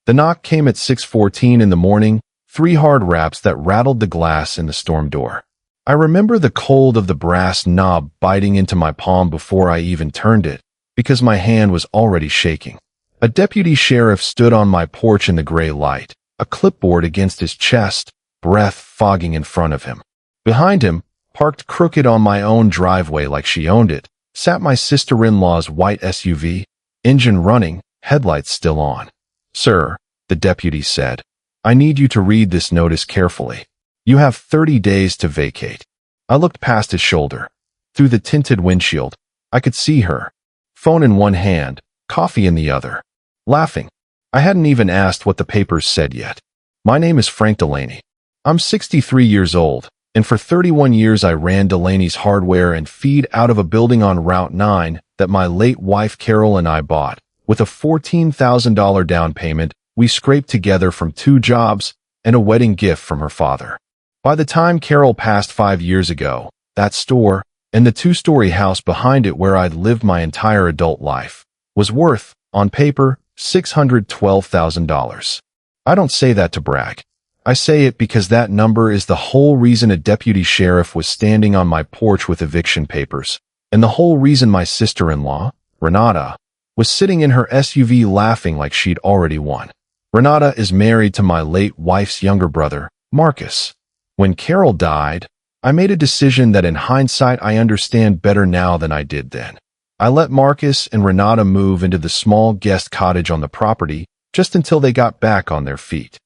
The knock came at 6:14 in the morning, 3 hard raps that rattled the glass in the storm door. I remember the cold of the brass knob biting into my palm before I even turned it, because my hand was already shaking. A deputy sheriff stood on my porch in the gray light, a clipboard against his chest, breath fogging in front of him. Behind him, parked crooked on my own driveway like she owned it, sat my sister-in-law's white SUV, engine running, headlights still on. "Sir," the deputy said, "I need you to read this notice carefully. You have 30 days to vacate." I looked past his shoulder. Through the tinted windshield, I could see her, phone in one hand, coffee in the other, laughing. I hadn't even asked what the papers said yet. "My name is Frank Delaney. I'm 63 years old, and for 31 years I ran Delaney's Hardware and Feed out of a building on Route 9 that my late wife Carol and I bought. With a $14,000 down payment we scraped together from 2 jobs and a wedding gift from her father. By the time Carol passed 5 years ago, that store, and the 2-story house behind it where I'd lived my entire adult life, was worth, on paper, $612,000. I don't say that to brag. I say it because that number is the whole reason a deputy sheriff was standing on my porch with eviction papers, and the whole reason my sister-in-law, Renata, was sitting in her SUV laughing like she'd already won. Renata is married to my late wife's younger brother, Marcus. When Carol died, I made a decision that in hindsight I understand better now than I did then. I let Marcus and Renata move into the small guest cottage on the property just until they got back on their feet.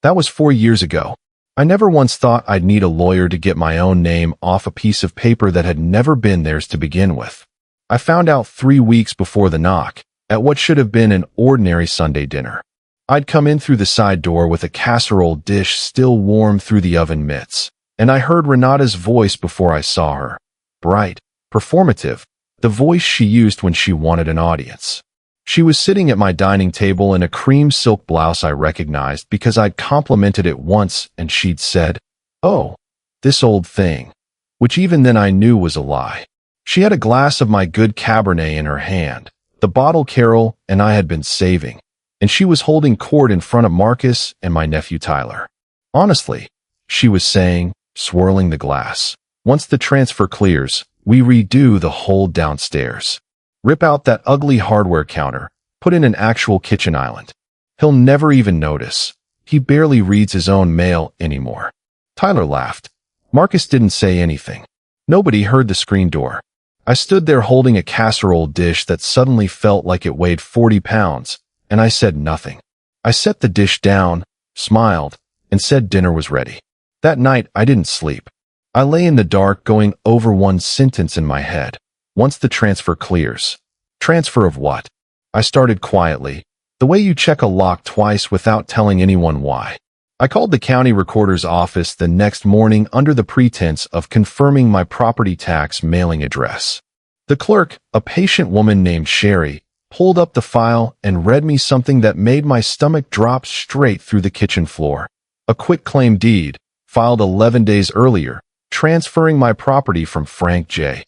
That was 4 years ago. I never once thought I'd need a lawyer to get my own name off a piece of paper that had never been theirs to begin with. I found out 3 weeks before the knock, at what should have been an ordinary Sunday dinner. I'd come in through the side door with a casserole dish still warm through the oven mitts, and I heard Renata's voice before I saw her. Bright, performative, the voice she used when she wanted an audience. She was sitting at my dining table in a cream silk blouse I recognized because I'd complimented it once and she'd said, "Oh, this old thing," which even then I knew was a lie. She had a glass of my good Cabernet in her hand, the bottle Carol and I had been saving, and she was holding court in front of Marcus and my nephew Tyler. "Honestly," she was saying, swirling the glass, "once the transfer clears, we redo the whole downstairs. Rip out that ugly hardware counter, put in an actual kitchen island. He'll never even notice. He barely reads his own mail anymore." Tyler laughed. Marcus didn't say anything. Nobody heard the screen door. I stood there holding a casserole dish that suddenly felt like it weighed 40 pounds, and I said nothing. I set the dish down, smiled, and said dinner was ready. That night, I didn't sleep. I lay in the dark going over one sentence in my head. Once the transfer clears. Transfer of what? I started quietly, the way you check a lock twice without telling anyone why. I called the county recorder's office the next morning under the pretense of confirming my property tax mailing address. The clerk, a patient woman named Sherry, pulled up the file and read me something that made my stomach drop straight through the kitchen floor. A quitclaim deed, filed 11 days earlier, transferring my property from Frank J.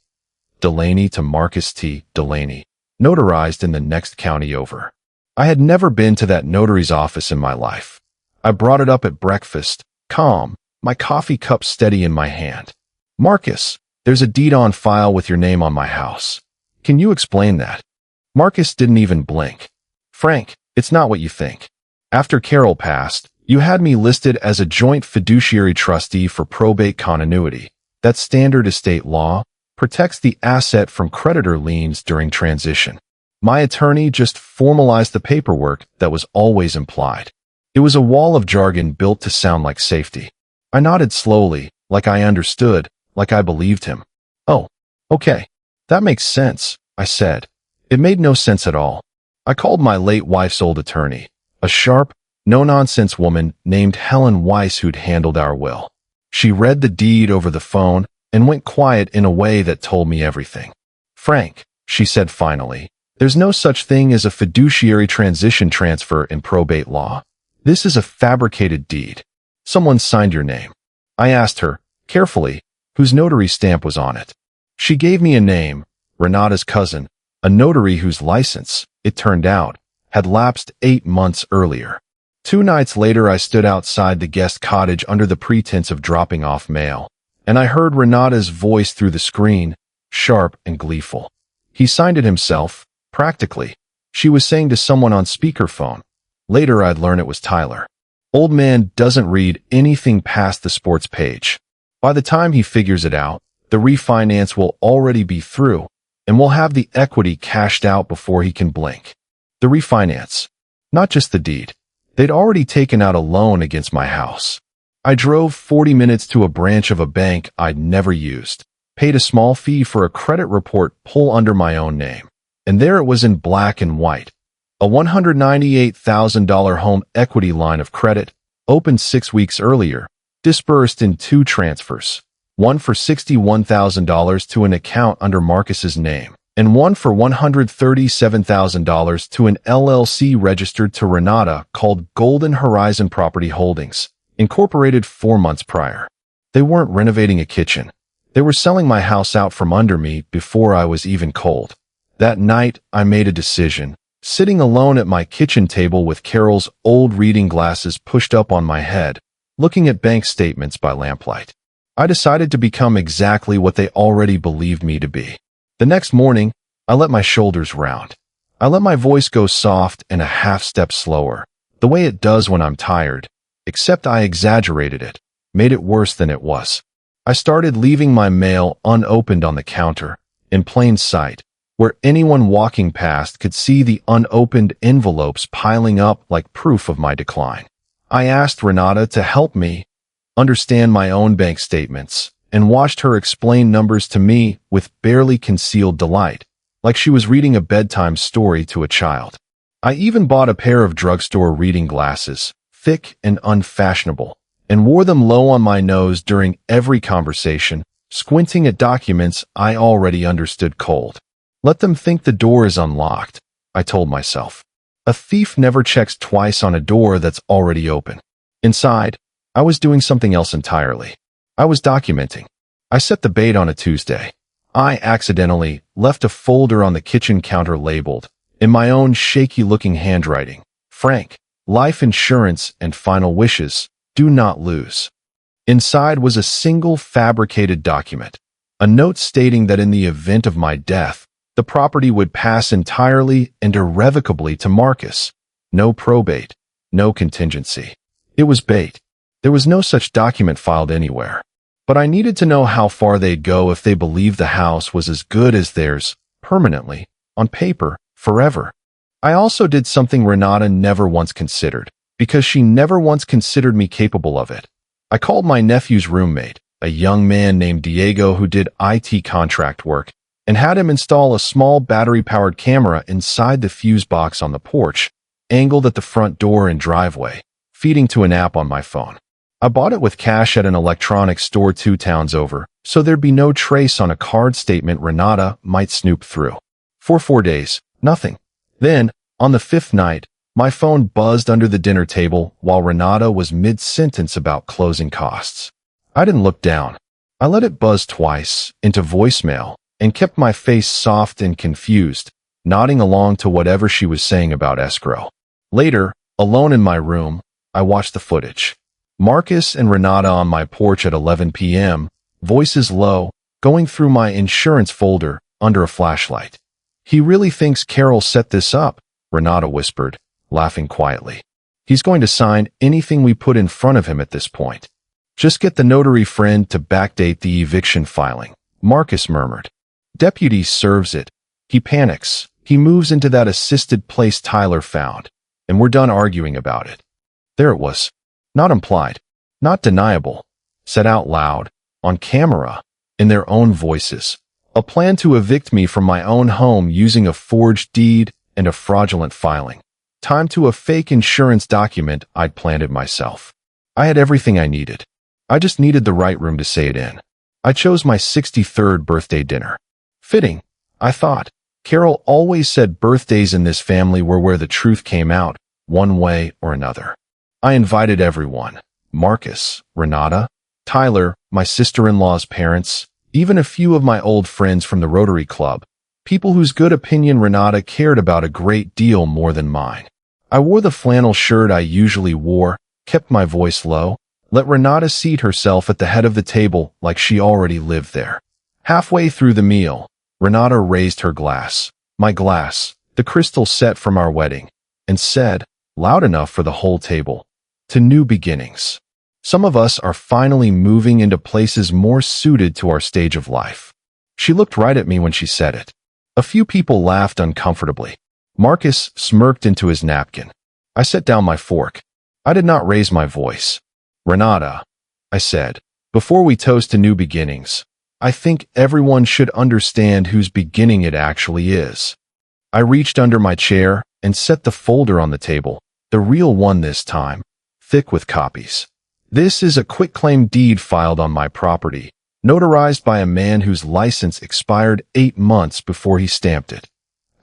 Delaney to Marcus T. Delaney, notarized in the next county over. I had never been to that notary's office in my life. I brought it up at breakfast, calm, my coffee cup steady in my hand. "Marcus, there's a deed on file with your name on my house. Can you explain that?" Marcus didn't even blink. "Frank, it's not what you think. After Carol passed, you had me listed as a joint fiduciary trustee for probate continuity. That standard estate law protects the asset from creditor liens during transition. My attorney just formalized the paperwork that was always implied. It was a wall of jargon built to sound like safety." I nodded slowly, like I understood, like I believed him. "Oh, okay. That makes sense," I said. It made no sense at all. I called my late wife's old attorney, a sharp, no-nonsense woman named Helen Weiss who'd handled our will. She read the deed over the phone and went quiet in a way that told me everything. "Frank," she said finally, "there's no such thing as a fiduciary transition transfer in probate law. This is a fabricated deed. Someone signed your name." I asked her, carefully, whose notary stamp was on it. She gave me a name, Renata's cousin, a notary whose license, it turned out, had lapsed 8 months earlier. 2 nights later, I stood outside the guest cottage under the pretense of dropping off mail, and I heard Renata's voice through the screen, sharp and gleeful. He signed it himself, practically. She was saying to someone on speakerphone. Later, I'd learn it was Tyler. Old man doesn't read anything past the sports page. By the time he figures it out, the refinance will already be through, and we'll have the equity cashed out before he can blink. The refinance. Not just the deed. They'd already taken out a loan against my house. I drove 40 minutes to a branch of a bank I'd never used, paid a small fee for a credit report pull under my own name, and there it was in black and white. A $198,000 home equity line of credit, opened 6 weeks earlier, disbursed in 2 transfers, one for $61,000 to an account under Marcus's name, and one for $137,000 to an LLC registered to Renata called Golden Horizon Property Holdings, incorporated 4 months prior. They weren't renovating a kitchen. They were selling my house out from under me before I was even cold. That night, I made a decision, sitting alone at my kitchen table with Carol's old reading glasses pushed up on my head, looking at bank statements by lamplight. I decided to become exactly what they already believed me to be. The next morning, I let my shoulders round. I let my voice go soft and a half step slower, the way it does when I'm tired, except I exaggerated it, made it worse than it was. I started leaving my mail unopened on the counter, in plain sight, where anyone walking past could see the unopened envelopes piling up like proof of my decline. I asked Renata to help me understand my own bank statements, and watched her explain numbers to me with barely concealed delight, like she was reading a bedtime story to a child. I even bought a pair of drugstore reading glasses, thick and unfashionable, and wore them low on my nose during every conversation, squinting at documents I already understood cold. Let them think the door is unlocked, I told myself. A thief never checks twice on a door that's already open. Inside, I was doing something else entirely. I was documenting. I set the bait on a Tuesday. I accidentally left a folder on the kitchen counter labeled, in my own shaky-looking handwriting, Frank, life insurance and final wishes, do not lose. Inside was a single fabricated document, a note stating that in the event of my death, the property would pass entirely and irrevocably to Marcus. No probate, no contingency. It was bait. There was no such document filed anywhere. But I needed to know how far they'd go if they believed the house was as good as theirs, permanently, on paper, forever. I also did something Renata never once considered, because she never once considered me capable of it. I called my nephew's roommate, a young man named Diego who did IT contract work, and had him install a small battery-powered camera inside the fuse box on the porch, angled at the front door and driveway, feeding to an app on my phone. I bought it with cash at an electronics store 2 towns over, so there'd be no trace on a card statement Renata might snoop through. For 4 days, nothing. Then, on the 5th night, my phone buzzed under the dinner table while Renata was mid-sentence about closing costs. I didn't look down. I let it buzz twice, into voicemail, and kept my face soft and confused, nodding along to whatever she was saying about escrow. Later, alone in my room, I watched the footage. Marcus and Renata on my porch at 11 p.m., voices low, going through my insurance folder under a flashlight. He really thinks Carol set this up, Renata whispered, laughing quietly. He's going to sign anything we put in front of him at this point. Just get the notary friend to backdate the eviction filing, Marcus murmured. Deputy serves it. He panics. He moves into that assisted place Tyler found, and we're done arguing about it. There it was. Not implied, not deniable, said out loud, on camera, in their own voices. A plan to evict me from my own home using a forged deed and a fraudulent filing. Time to a fake insurance document I'd planted myself. I had everything I needed. I just needed the right room to say it in. I chose my 63rd birthday dinner. Fitting, I thought. Carol always said birthdays in this family were where the truth came out, one way or another. I invited everyone. Marcus, Renata, Tyler, my sister-in-law's parents, even a few of my old friends from the Rotary Club, people whose good opinion Renata cared about a great deal more than mine. I wore the flannel shirt I usually wore, kept my voice low, let Renata seat herself at the head of the table like she already lived there. Halfway through the meal, Renata raised her glass, my glass, the crystal set from our wedding, and said, loud enough for the whole table, "To new beginnings. Some of us are finally moving into places more suited to our stage of life." She looked right at me when she said it. A few people laughed uncomfortably. Marcus smirked into his napkin. I set down my fork. I did not raise my voice. "Renata," I said, "before we toast to new beginnings, I think everyone should understand whose beginning it actually is." I reached under my chair and set the folder on the table, the real one this time, thick with copies. This is a quitclaim deed filed on my property, notarized by a man whose license expired 8 months before he stamped it.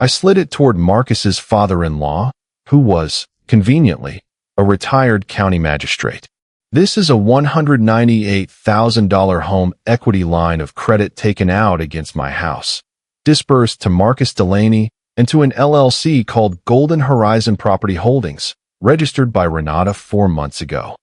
I slid it toward Marcus's father-in-law, who was, conveniently, a retired county magistrate. "This is a $198,000 home equity line of credit taken out against my house, disbursed to Marcus Delaney and to an LLC called Golden Horizon Property Holdings, registered by Renata 4 months ago."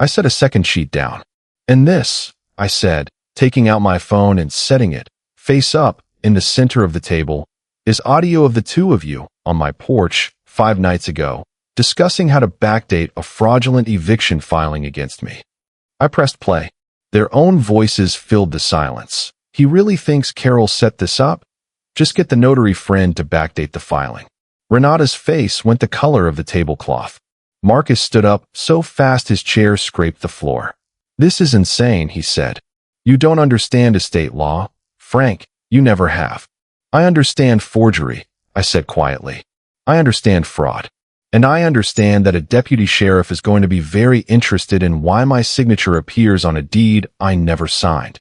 I set a second sheet down. "And this," I said, taking out my phone and setting it, face up, in the center of the table, "is audio of the two of you, on my porch, 5 nights ago, discussing how to backdate a fraudulent eviction filing against me." I pressed play. Their own voices filled the silence. "He really thinks Carol set this up? Just get the notary friend to backdate the filing." Renata's face went the color of the tablecloth. Marcus stood up so fast his chair scraped the floor. "This is insane," he said. "You don't understand estate law, Frank. You never have." "I understand forgery," I said quietly. "I understand fraud. And I understand that a deputy sheriff is going to be very interested in why my signature appears on a deed I never signed.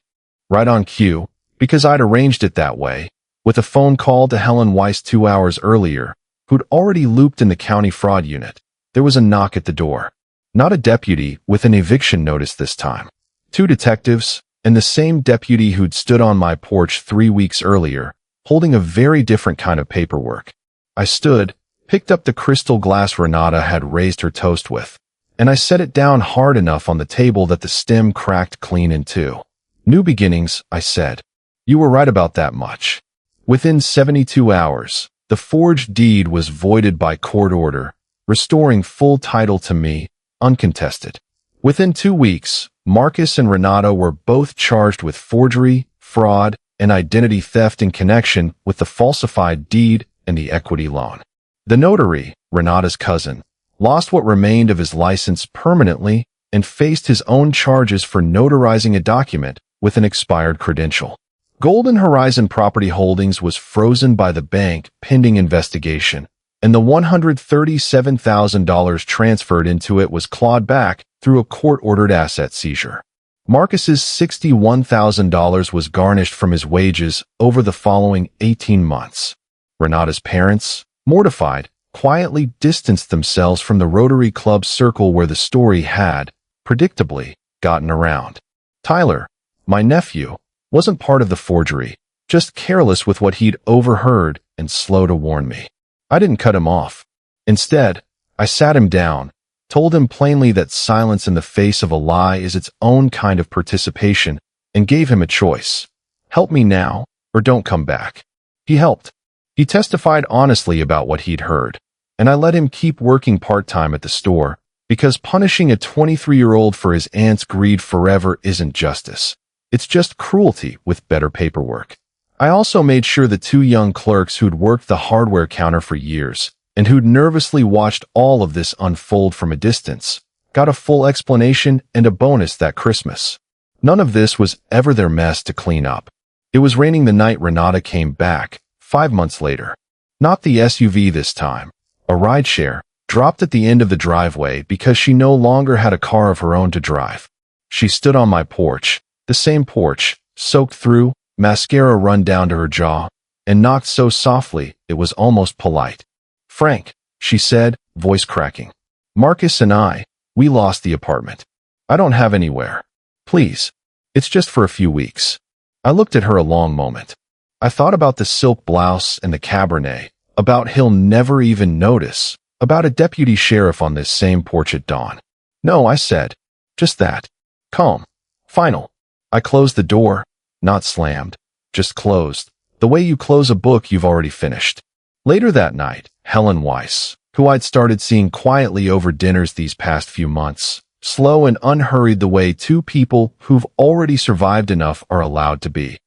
Right on cue, because I'd arranged it that way, with a phone call to Helen Weiss 2 hours earlier, who'd already looped in the county fraud unit. There was a knock at the door. Not a deputy with an eviction notice this time. 2 detectives, and the same deputy who'd stood on my porch 3 weeks earlier, holding a very different kind of paperwork. I stood, picked up the crystal glass Renata had raised her toast with, and I set it down hard enough on the table that the stem cracked clean in 2. "New beginnings," I said. "You were right about that much." Within 72 hours, the forged deed was voided by court order, restoring full title to me, uncontested. Within 2 weeks, Marcus and Renata were both charged with forgery, fraud, and identity theft in connection with the falsified deed and the equity loan. The notary, Renata's cousin, lost what remained of his license permanently and faced his own charges for notarizing a document with an expired credential. Golden Horizon Property Holdings was frozen by the bank pending investigation, and the $137,000 transferred into it was clawed back through a court-ordered asset seizure. Marcus's $61,000 was garnished from his wages over the following 18 months. Renata's parents, mortified, quietly distanced themselves from the Rotary Club circle where the story had, predictably, gotten around. Tyler, my nephew, wasn't part of the forgery, just careless with what he'd overheard and slow to warn me. I didn't cut him off. Instead, I sat him down, told him plainly that silence in the face of a lie is its own kind of participation, and gave him a choice. Help me now, or don't come back. He helped. He testified honestly about what he'd heard, and I let him keep working part-time at the store, because punishing a 23-year-old for his aunt's greed forever isn't justice. It's just cruelty with better paperwork. I also made sure the 2 young clerks who'd worked the hardware counter for years, and who'd nervously watched all of this unfold from a distance, got a full explanation and a bonus that Christmas. None of this was ever their mess to clean up. It was raining the night Renata came back, 5 months later. Not the SUV this time. A rideshare, dropped at the end of the driveway because she no longer had a car of her own to drive. She stood on my porch, the same porch, soaked through, mascara run down to her jaw, and knocked so softly it was almost polite. "Frank," she said, voice cracking. "Marcus and we lost the apartment. I don't have anywhere. Please. It's just for a few weeks." I looked at her a long moment. I thought about the silk blouse and the Cabernet, about he'll never even notice, About a deputy sheriff on this same porch at dawn. No, I said. Just that. Calm. Final. I closed the door. Not slammed. Just closed. The way you close a book you've already finished. Later that night, Helen Weiss, who I'd started seeing quietly over dinners these past few months, slow and unhurried the way two people who've already survived enough are allowed to be,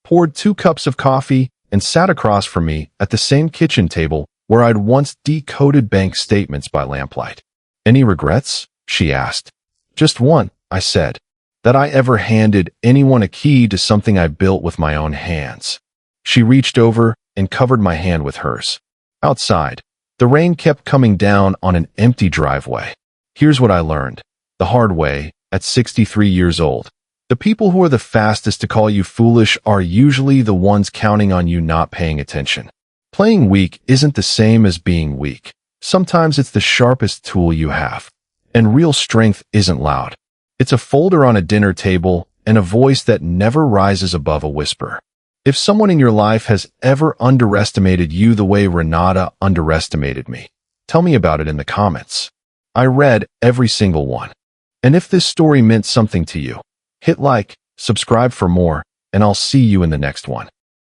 poured 2 cups of coffee and sat across from me at the same kitchen table where I'd once decoded bank statements by lamplight. Any regrets? She asked. Just one, I said. That I ever handed anyone a key to something I built with my own hands. She reached over and covered my hand with hers. Outside, the rain kept coming down on an empty driveway. Here's what I learned, the hard way, at 63 years old. The people who are the fastest to call you foolish are usually the ones counting on you not paying attention. Playing weak isn't the same as being weak. Sometimes it's the sharpest tool you have. And real strength isn't loud. It's a folder on a dinner table and a voice that never rises above a whisper. If someone in your life has ever underestimated you the way Renata underestimated me, tell me about it in the comments. I read every single one. And if this story meant something to you, hit like, subscribe for more, and I'll see you in the next one.